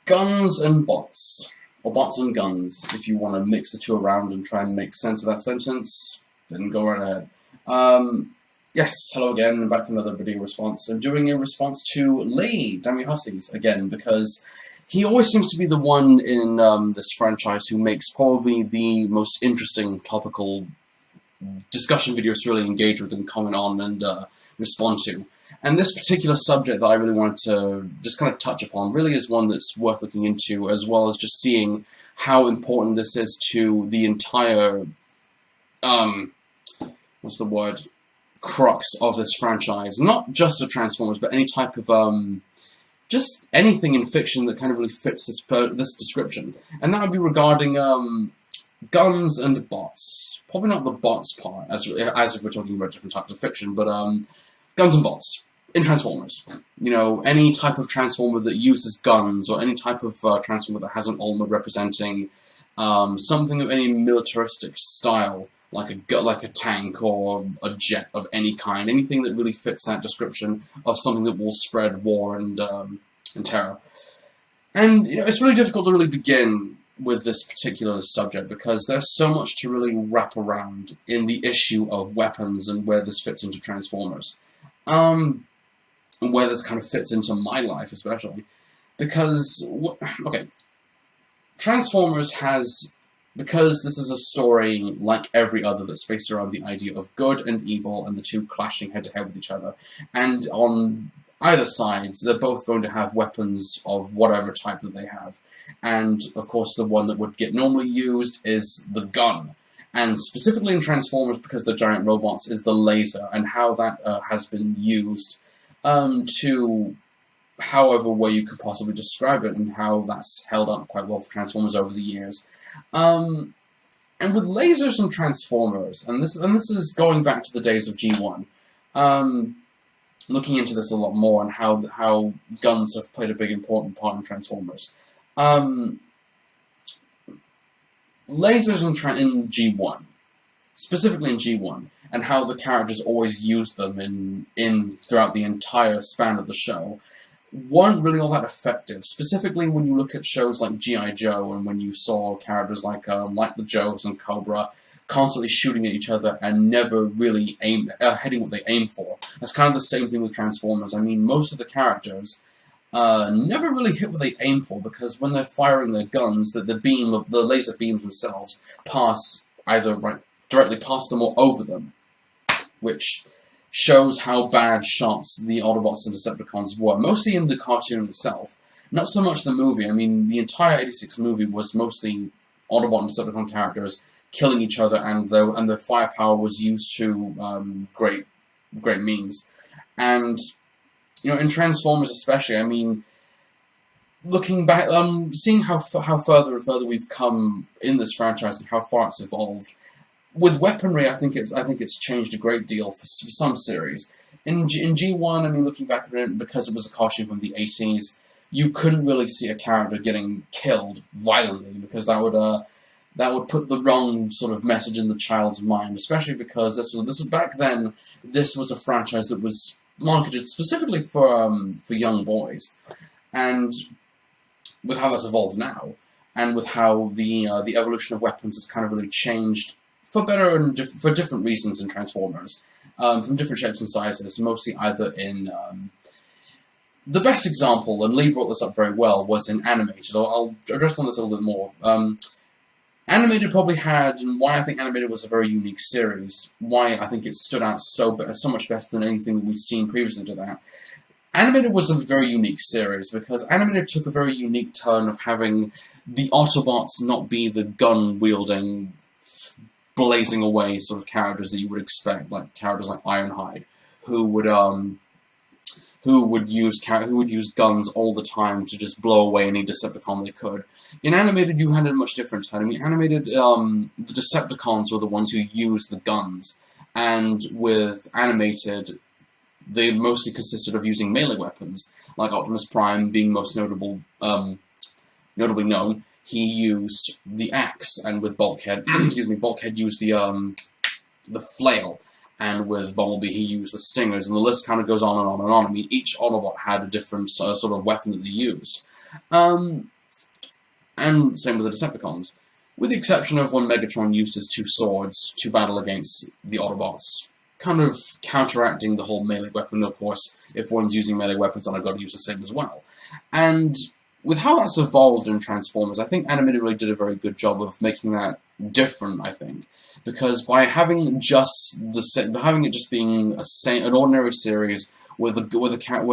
Guns and bots. Or bots and guns, if you want to mix the two around and try and make sense of that sentence, then go right ahead. Yes, hello again, and back to another video response. I'm doing a response to Lee, Damn You Hussies, again, because he always seems to be the one in this franchise who makes probably the most interesting topical discussion videos to really engage with and comment on and respond to. And this particular subject that I really wanted to just kind of touch upon really is one that's worth looking into, as well as just seeing how important this is to the entire, what's the word, crux of this franchise. Not just of Transformers, but any type of, just anything in fiction that kind of really fits this description. And that would be regarding, guns and bots. Probably not the bots part, as if we're talking about different types of fiction, but, guns and bots. In Transformers. You know, any type of Transformer that uses guns, or any type of Transformer that has an armor representing something of any militaristic style, like a tank or a jet of any kind, anything that really fits that description of something that will spread war and terror. And you know, it's really difficult to really begin with this particular subject because there's so much to really wrap around in the issue of weapons and where this fits into Transformers. And where this kind of fits into my life, especially. Because, okay, Transformers has, because this is a story like every other that's based around the idea of good and evil and the two clashing head-to-head with each other. And on either sides, they're both going to have weapons of whatever type that they have. And, of course, the one that would get normally used is the gun. And specifically in Transformers, because they're giant robots, is the laser, and how that has been used to however way you could possibly describe it, and how that's held up quite well for Transformers over the years. And with lasers and Transformers, and this is going back to the days of G1, looking into this a lot more, and how guns have played a big important part in Transformers. Lasers in G1, specifically in G1, and how the characters always used them throughout the entire span of the show, weren't really all that effective. Specifically when you look at shows like G.I. Joe, and when you saw characters like the Joes and Cobra constantly shooting at each other and never really hitting what they aim for. That's kind of the same thing with Transformers. I mean, most of the characters never really hit what they aim for, because when they're firing their guns, the laser beams themselves pass either directly past them or over them, which shows how bad shots the Autobots and Decepticons were, mostly in the cartoon itself. Not so much the movie. I mean, the entire '86 movie was mostly Autobot and Decepticon characters killing each other, and their firepower was used to great means. And you know, in Transformers especially, I mean, looking back, seeing how further and further we've come in this franchise and how far it's evolved. With weaponry, I think it's changed a great deal for some series. In G1, I mean, looking back at it, because it was a cartoon from the '80s, you couldn't really see a character getting killed violently, because that would put the wrong sort of message in the child's mind, especially because this was back then. This was a franchise that was marketed specifically for young boys, and with how that's evolved now, and with how the evolution of weapons has kind of really changed for better and for different reasons in Transformers, from different shapes and sizes, mostly either in the best example, and Lee brought this up very well, was in animated. I'll address on this a little bit more. Animated probably had, and why I think Animated was a very unique series, why I think it stood out so much better than anything that we've seen previously to that. Animated was a very unique series, because Animated took a very unique turn of having the Autobots not be the gun-wielding, blazing away sort of characters that you would expect, like characters like Ironhide, who would use guns all the time to just blow away any Decepticon they could. In Animated, you had a much different turn. I mean, Animated, the Decepticons were the ones who used the guns, and with Animated, they mostly consisted of using melee weapons, like Optimus Prime being most notably known. He used the axe, and with Bulkhead, Bulkhead used the flail, and with Bumblebee he used the stingers, and the list kind of goes on and on and on. I mean, each Autobot had a different sort of weapon that they used. and same with the Decepticons. With the exception of when Megatron used his two swords to battle against the Autobots, kind of counteracting the whole melee weapon. Of course, if one's using melee weapons, then I've got to use the same as well. And with how that's evolved in Transformers, I think Animated really did a very good job of making that different, I think. Because by having it just being an ordinary series where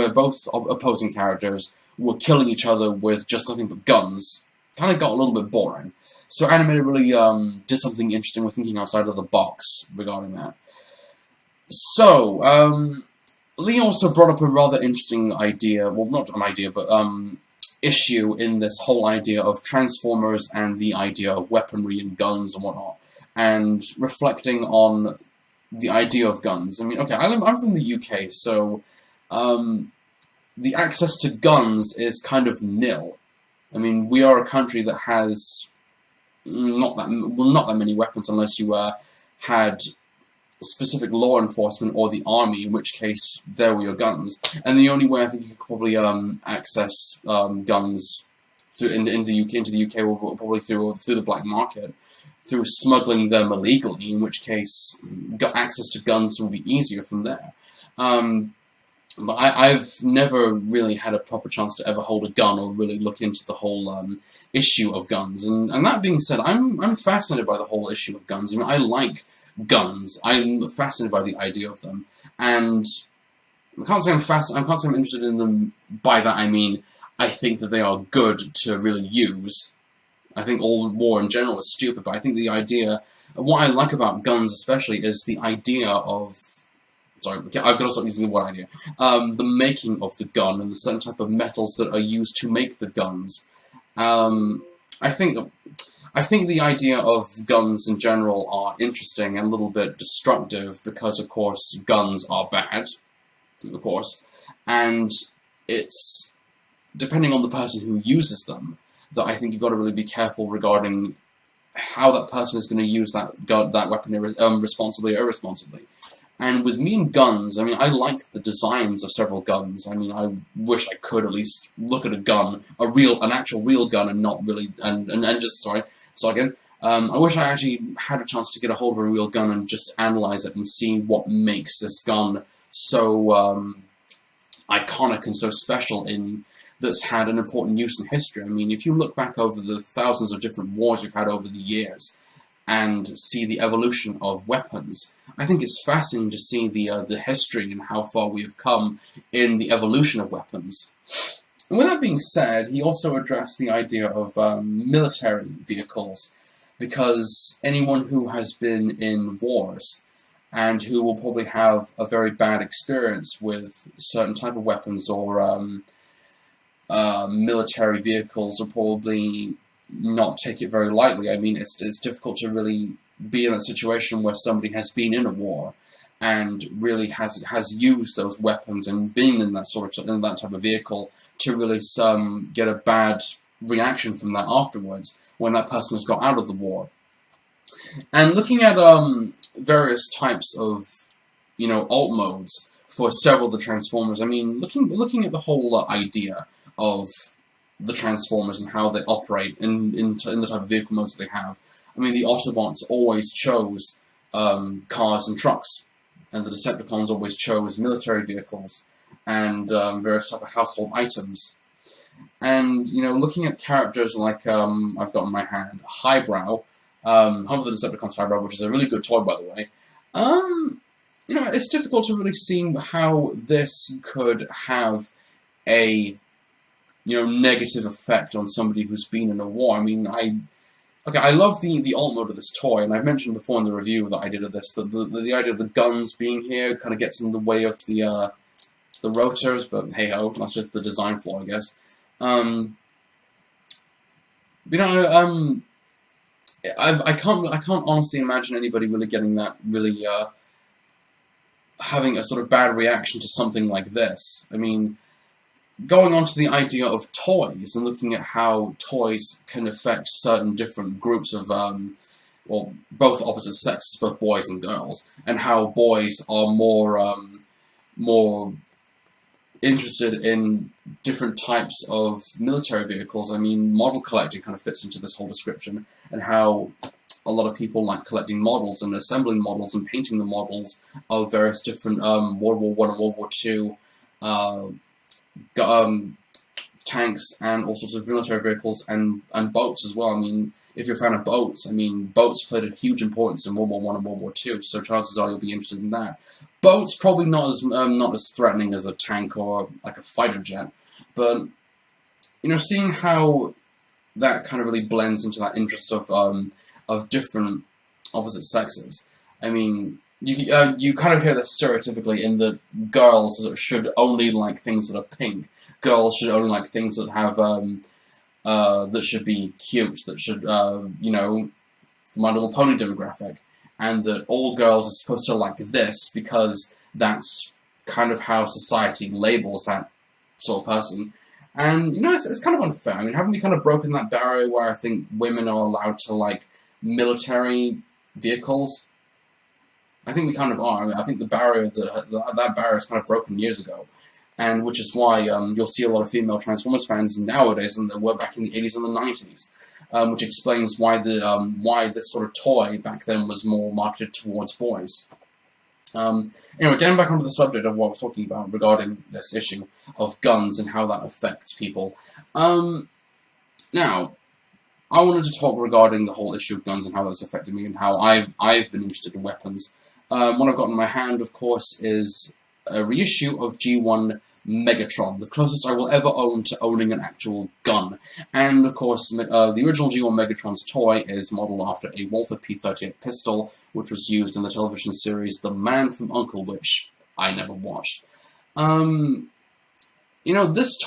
both opposing characters were killing each other with just nothing but guns, kind of got a little bit boring. So Animated really did something interesting with thinking outside of the box regarding that. So, Lee also brought up a rather interesting idea, well, not an idea, but issue in this whole idea of Transformers and the idea of weaponry and guns and whatnot, and reflecting on the idea of guns. I mean, okay, I'm from the UK, so the access to guns is kind of nil. I mean, we are a country that has not that many weapons, unless you had specific law enforcement or the army, in which case there were your guns. And the only way I think you could probably access guns into the UK will probably through the black market, through smuggling them illegally, in which case access to guns will be easier from there. But I've never really had a proper chance to ever hold a gun or really look into the whole issue of guns. And that being said, I'm fascinated by the whole issue of guns. I mean, I like guns. I'm fascinated by the idea of them, and I can't say I'm interested in them. By that I mean I think that they are good to really use. I think all war in general is stupid, but I think the idea, what I like about guns especially, is the idea of, sorry, I've got to stop using the word idea, the making of the gun and the certain type of metals that are used to make the guns. I think the idea of guns in general are interesting and a little bit destructive because, of course, guns are bad, of course, and it's depending on the person who uses them that I think you've got to really be careful regarding how that person is going to use that weapon responsibly or irresponsibly. And with me and guns, I mean, I like the designs of several guns. I mean, I wish I could at least look at a gun, an actual real gun, and not really, and just, sorry, so again, I wish I actually had a chance to get a hold of a real gun and just analyze it and see what makes this gun so iconic and so special that's had an important use in history. I mean, if you look back over the thousands of different wars we've had over the years and see the evolution of weapons, I think it's fascinating to see the history and how far we have come in the evolution of weapons. And with that being said, he also addressed the idea of military vehicles, because anyone who has been in wars and who will probably have a very bad experience with certain type of weapons or military vehicles will probably not take it very lightly. I mean, it's difficult to really be in a situation where somebody has been in a war and really has used those weapons and been in that type of vehicle to really get a bad reaction from that afterwards when that person has got out of the war. And looking at various types of alt modes for several of the Transformers, I mean, looking at the whole idea of the Transformers and how they operate in the type of vehicle modes that they have. I mean, the Autobots always chose cars and trucks, and the Decepticons always chose military vehicles and various type of household items. And looking at characters like I've got in my hand, Highbrow, Home of the Decepticons Highbrow, which is a really good toy, by the way. It's difficult to really see how this could have a negative effect on somebody who's been in a war. I mean, I love the alt mode of this toy, and I've mentioned before in the review that I did of this that the idea of the guns being here kind of gets in the way of the rotors, but hey ho, that's just the design flaw, I guess. I can't honestly imagine anybody really getting that having a sort of bad reaction to something like this. I mean, going on to the idea of toys and looking at how toys can affect certain different groups of, both opposite sexes, both boys and girls, and how boys are more interested in different types of military vehicles, I mean, model collecting kind of fits into this whole description, and how a lot of people like collecting models and assembling models and painting the models of various different World War I and World War II tanks and all sorts of military vehicles and boats as well. I mean, if you're a fan of boats, I mean, boats played a huge importance in World War I and World War II, so chances are you'll be interested in that. Boats probably not as threatening as a tank or like a fighter jet, but you know, seeing how that kind of really blends into that interest of different opposite sexes. I mean, you kind of hear this stereotypically in that girls should only like things that are pink. Girls should only like things that have that should be cute, that should you know, the My Little Pony demographic, and that all girls are supposed to like this because that's kind of how society labels that sort of person. And you know, it's kind of unfair. I mean, haven't we kind of broken that barrier where I think women are allowed to like military vehicles? I think we kind of are. I mean, I think the barrier that barrier is kind of broken years ago, and which is why you'll see a lot of female Transformers fans nowadays than there were back in the 80s and the 90s, which explains why why this sort of toy back then was more marketed towards boys. Anyway, getting back onto the subject of what I was talking about regarding this issue of guns and how that affects people. Now, I wanted to talk regarding the whole issue of guns and how that's affected me and how I've been interested in weapons. What I've got in my hand, of course, is a reissue of G1 Megatron, the closest I will ever own to owning an actual gun. And, of course, the original G1 Megatron's toy is modelled after a Walther P38 pistol, which was used in the television series The Man from U.N.C.L.E., which I never watched. You know, this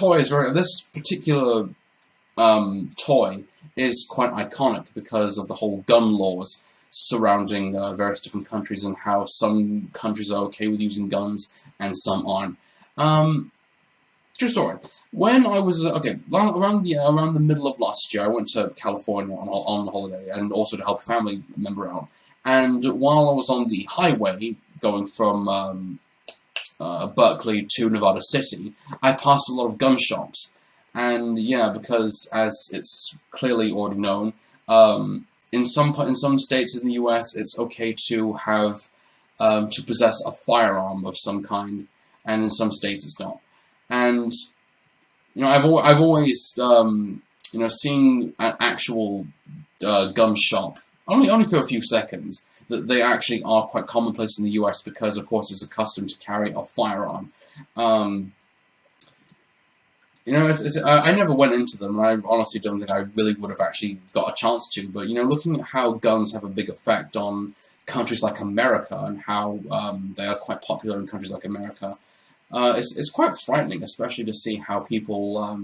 particular toy is quite iconic because of the whole gun laws surrounding various different countries and how some countries are okay with using guns and some aren't. True story. When I was around the middle of last year, I went to California on holiday and also to help a family member out. And while I was on the highway going from Berkeley to Nevada City, I passed a lot of gun shops. And yeah, because as it's clearly already known, in some states in the U.S., it's okay to have to possess a firearm of some kind, and in some states it's not. And you know, I've always you know, seen an actual gun shop only for a few seconds, that they actually are quite commonplace in the U.S. because, of course, it's accustomed to carry a firearm. You know, I never went into them, and I honestly don't think I really would have actually got a chance to, but, you know, looking at how guns have a big effect on countries like America, and how they are quite popular in countries like America, it's quite frightening, especially to see how people,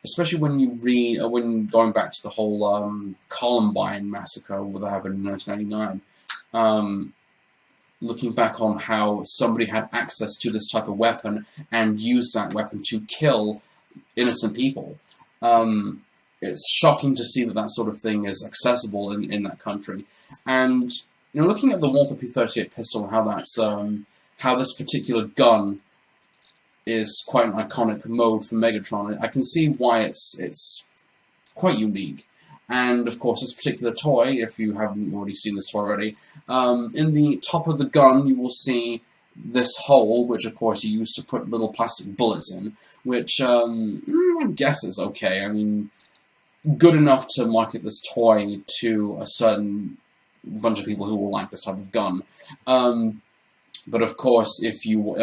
especially when you read, when going back to the whole Columbine massacre that happened in 1999, looking back on how somebody had access to this type of weapon and used that weapon to kill innocent people. It's shocking to see that that sort of thing is accessible in that country. And you know, looking at the Walther P38 pistol, how that's how this particular gun is quite an iconic mode for Megatron, I can see why it's quite unique. And of course, this particular toy, if you haven't already seen this toy already, in the top of the gun you will see this hole, which of course you use to put little plastic bullets in, which I guess is okay. I mean, good enough to market this toy to a certain bunch of people who will like this type of gun. But of course, if you,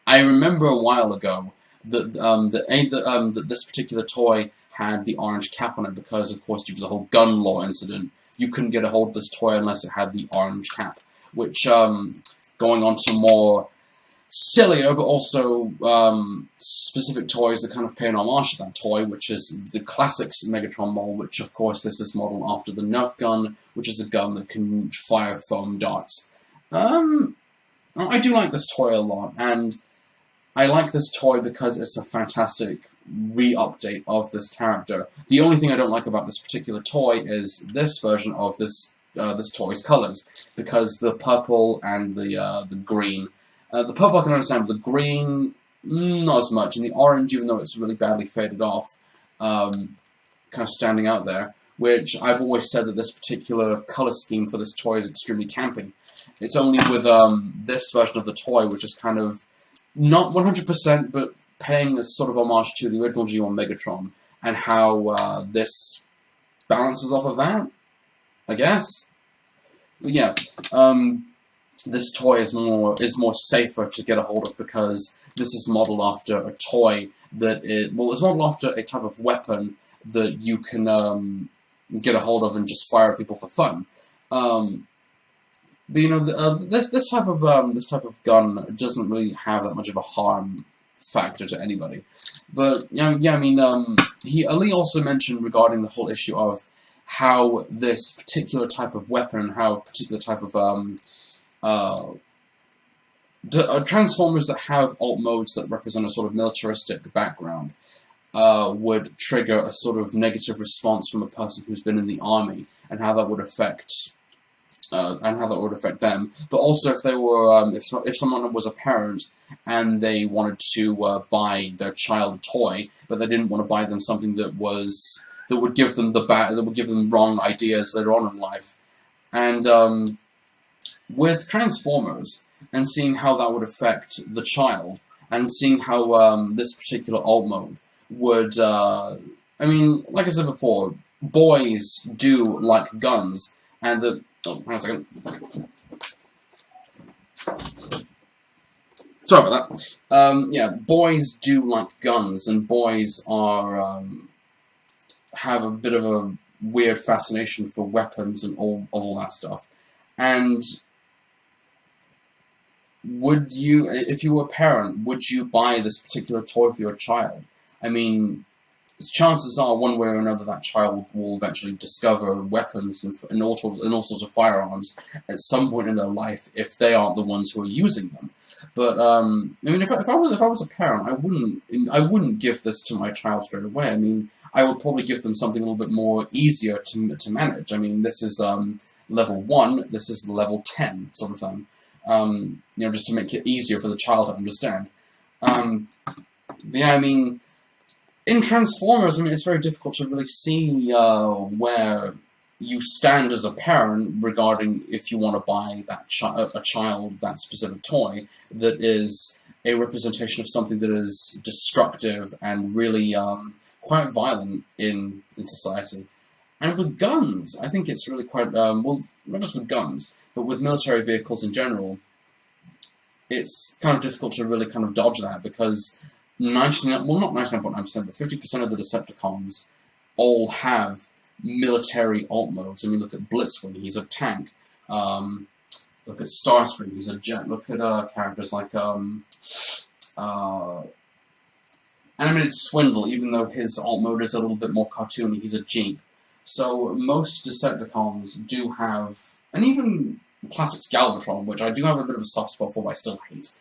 I remember a while ago that that this particular toy had the orange cap on it because, of course, due to the whole gun law incident, you couldn't get a hold of this toy unless it had the orange cap. Which, going on to more sillier but also specific toys that kind of pay an homage to that toy, which is the classics Megatron model, which of course this is modeled after the Nerf gun, which is a gun that can fire foam darts. I do like this toy a lot, and I like this toy because it's a fantastic re-update of this character. The only thing I don't like about this particular toy is this version of this toy's colors, because the purple and the green. The purple I can understand, but the green not as much. In the orange, even though it's really badly faded off, kind of standing out there, which I've always said that this particular colour scheme for this toy is extremely campy. It's only with this version of the toy, which is kind of not 100%, but paying this sort of homage to the original G1 Megatron, and how this balances off of that, I guess. But yeah, this toy is more safer to get a hold of because this is modeled after a toy that it's modeled after a type of weapon that you can get a hold of and just fire at people for fun. But you know, this type of gun doesn't really have that much of a harm factor to anybody. But yeah, I mean, Lee also mentioned regarding the whole issue of how this particular type of weapon and how a particular type of Transformers that have alt modes that represent a sort of militaristic background would trigger a sort of negative response from a person who's been in the army, and how that would affect them. But also, if they were, if someone was a parent and they wanted to buy their child a toy, but they didn't want to buy them something that would give them wrong ideas later on in life, and with Transformers, and seeing how that would affect the child, and seeing how this particular alt mode would, I mean, like I said before, boys do like guns, and the, oh, hang on a second. Sorry about that. Yeah, boys do like guns, and boys are, have a bit of a weird fascination for weapons and all that stuff. And would you, if you were a parent, would you buy this particular toy for your child? I mean, chances are, one way or another, that child will eventually discover weapons and all sorts of firearms at some point in their life, if they aren't the ones who are using them. But I mean, if I was a parent, I wouldn't give this to my child straight away. I mean, I would probably give them something a little bit more easier to manage. I mean, this is level 1, this is level 10 sort of thing. You know, just to make it easier for the child to understand. Yeah, I mean, in Transformers, I mean, it's very difficult to really see where you stand as a parent regarding if you want to buy that a child that specific toy that is a representation of something that is destructive and really quite violent in society. And with guns, I think it's really quite, well, not just with guns, but with military vehicles in general, it's kind of difficult to really kind of dodge that, because 99, well, not 99.9%, but 50% of the Decepticons all have military alt modes. I mean, look at Blitzwing, he's a tank. Look at Starscream, he's a jet. Look at characters like Animated Swindle, even though his alt mode is a little bit more cartoony, he's a jeep. So most Decepticons do have, and even Classics Galvatron, which I do have a bit of a soft spot for, but I still hate.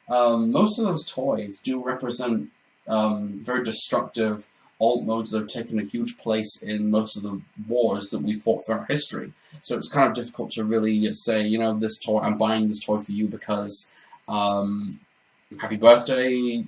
Most of those toys do represent very destructive alt modes that have taken a huge place in most of the wars that we fought throughout history. So it's kind of difficult to really say, you know, this toy, I'm buying this toy for you because, happy birthday.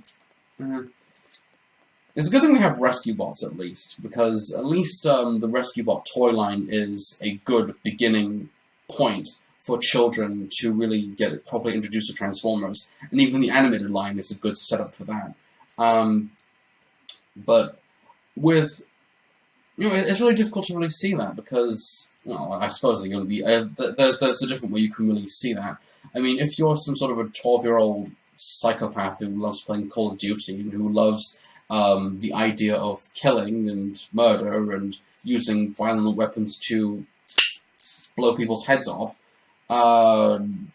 It's a good thing we have Rescue Bots, at least, because at least the Rescue Bot toy line is a good beginning point for children to really get properly introduced to Transformers, and even the animated line is a good setup for that. But with, you know, it's really difficult to really see that, because, well, I suppose, you know, there's a different way you can really see that. I mean, if you're some sort of a 12-year-old psychopath who loves playing Call of Duty, and who loves the idea of killing and murder and using violent weapons to blow people's heads off,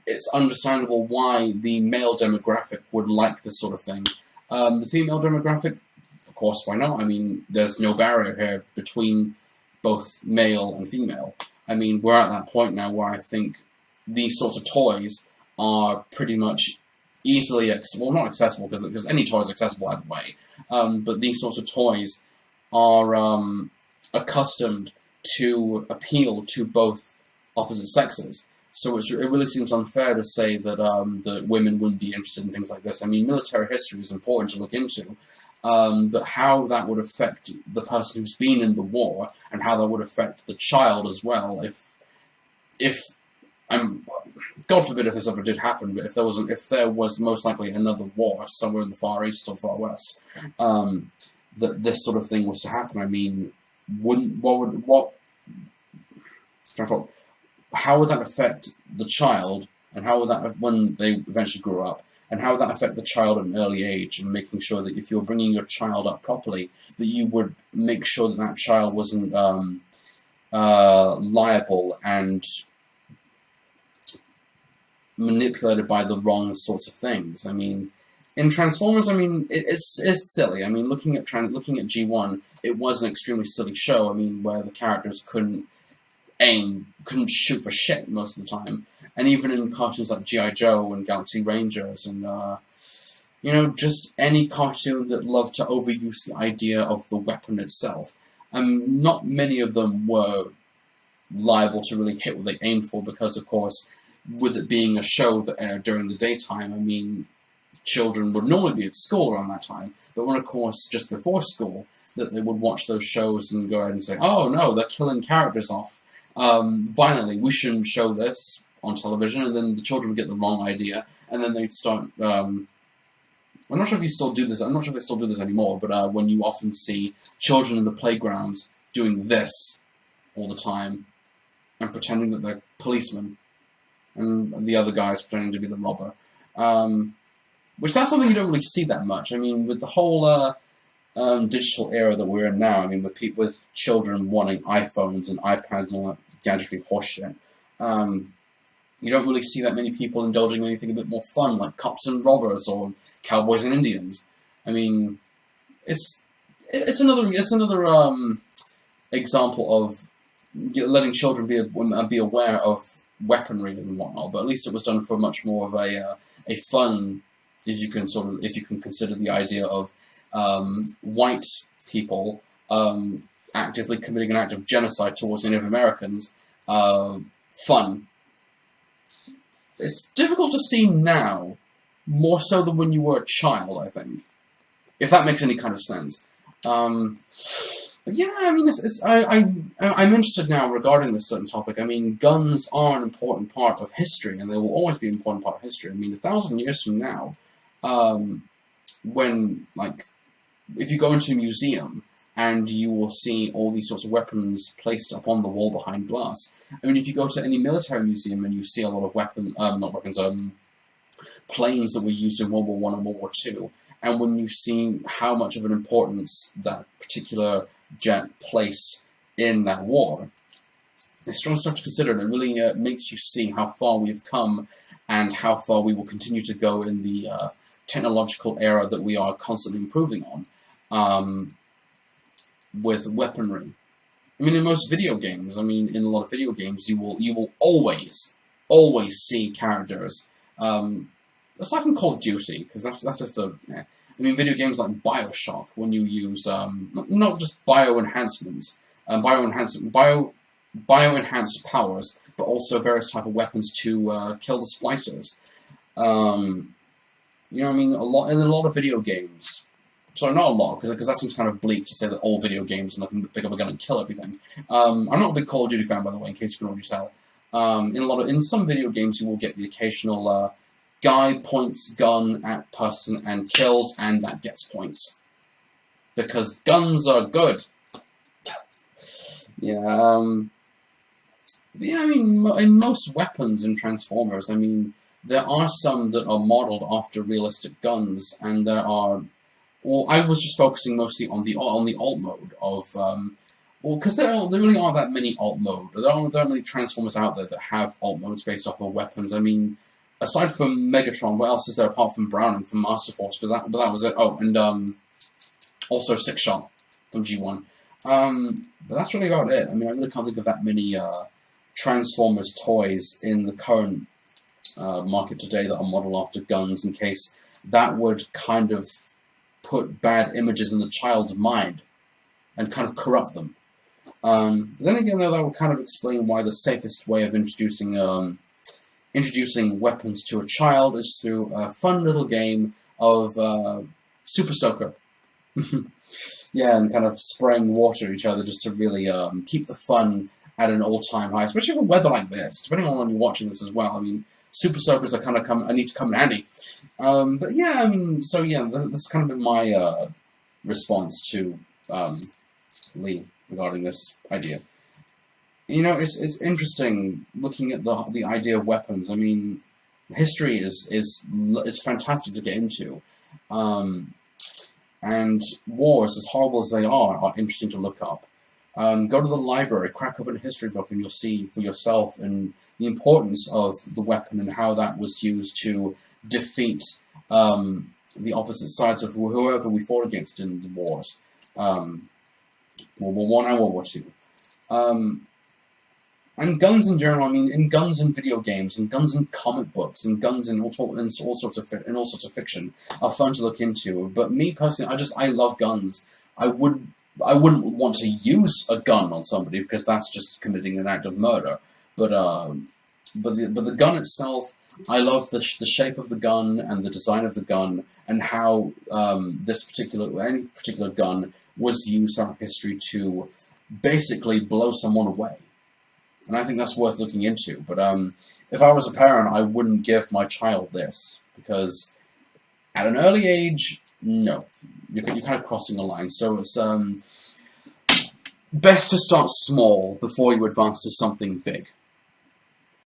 it's understandable why the male demographic would like this sort of thing. The female demographic, of course, why not? I mean, there's no barrier here between both male and female. I mean, we're at that point now where I think these sorts of toys are pretty much easily well, not accessible, because any toy is accessible either way, but these sorts of toys are accustomed to appeal to both opposite sexes. So it really seems unfair to say that that women wouldn't be interested in things like this. I mean, military history is important to look into, but how that would affect the person who's been in the war, and how that would affect the child as well, if God forbid if this ever did happen, but if there was most likely another war somewhere in the Far East or Far West, that this sort of thing was to happen. I mean, how would that affect the child, and how would that, when they eventually grew up, and how would that affect the child at an early age, and making sure that if you were bringing your child up properly, that you would make sure that that child wasn't liable and manipulated by the wrong sorts of things. I mean, in Transformers, I mean, it's silly. I mean, looking at G1, it was an extremely silly show. I mean, where the characters couldn't shoot for shit most of the time. And even in cartoons like G.I. Joe and Galaxy Rangers and, you know, just any cartoon that loved to overuse the idea of the weapon itself. Not many of them were liable to really hit what they aimed for because, of course, with it being a show that aired during the daytime, I mean, children would normally be at school around that time, but when, of course, just before school, that they would watch those shows and go ahead and say, oh no, they're killing characters off violently, we shouldn't show this on television, and then the children would get the wrong idea, and then they'd start, I'm not sure if you still do this, I'm not sure if they still do this anymore, but when you often see children in the playgrounds doing this all the time, and pretending that they're policemen, and the other guy's pretending to be the robber. Which that's something you don't really see that much. I mean, with the whole digital era that we're in now, I mean, with children wanting iPhones and iPads and all that gadgetry horseshit, you don't really see that many people indulging in anything a bit more fun, like cops and robbers or cowboys and Indians. I mean, it's another example of letting children be aware of weaponry and whatnot, but at least it was done for much more of a fun, if you can consider the idea of white people actively committing an act of genocide towards Native Americans fun. It's difficult to see now, more so than when you were a child, I think, if that makes any kind of sense. But yeah, I mean, I'm interested now regarding this certain topic. I mean, guns are an important part of history, and they will always be an important part of history. I mean, 1,000 years from now, when, like, if you go into a museum and you will see all these sorts of weapons placed up on the wall behind glass. I mean, if you go to any military museum and you see a lot of planes that were used in World War I and World War II, and when you see how much of an importance that particular jet placed in that war, it's strong stuff to consider, and it really makes you see how far we've come and how far we will continue to go in the technological era that we are constantly improving on with weaponry. I mean, in most video games, I mean, in a lot of video games, you will always see characters. Aside from Call of Duty, because that's just a. I mean, video games like BioShock, when you use not just bioenhancements, bioenhanced powers, but also various type of weapons to kill the splicers. You know, I mean, in a lot of video games. Sorry, not a lot, because that seems kind of bleak to say that all video games are nothing but pick up a gun and kill everything. I'm not a big Call of Duty fan, by the way, in case you can already tell. In some video games, you will get the occasional guy points gun at person and kills, and that gets points. Because guns are good. Yeah, yeah, I mean, in most weapons in Transformers, I mean, there are some that are modeled after realistic guns, and there are. Well, I was just focusing mostly on the alt mode of. Well, because there really aren't that many alt mode. There aren't many Transformers out there that have alt modes based off of weapons. I mean, aside from Megatron, what else is there apart from Browning from Master Force? But that was it. Oh, and also Six Shot from G1. But that's really about it. I mean, I really can't think of that many Transformers toys in the current market today that are modeled after guns, in case that would kind of put bad images in the child's mind and kind of corrupt them. Then again, though, that would kind of explain why the safest way of introducing introducing weapons to a child is through a fun little game of Super Soaker. Yeah, and kind of spraying water at each other just to really keep the fun at an all-time high, especially for weather like this, depending on when you're watching this as well. I mean, Super Soakers are kind of need to come in handy. But yeah, I mean, so yeah, that's kind of been my response to Lee regarding this idea. You know, it's interesting looking at the idea of weapons. I mean, history is fantastic to get into, and wars, as horrible as they are interesting to look up. Go to the library, crack open a history book, and you'll see for yourself and the importance of the weapon and how that was used to defeat the opposite sides of whoever we fought against in the wars, World War I and World War II. And guns in general, I mean, in guns in video games, and guns in comic books, and guns in all sorts of fiction are fun to look into. But me personally, I love guns. I wouldn't want to use a gun on somebody because that's just committing an act of murder. But the gun itself, I love the shape of the gun and the design of the gun and how any particular gun was used throughout history to basically blow someone away. And I think that's worth looking into. But if I was a parent, I wouldn't give my child this, because at an early age, no, you're kind of crossing a line. So it's best to start small before you advance to something big.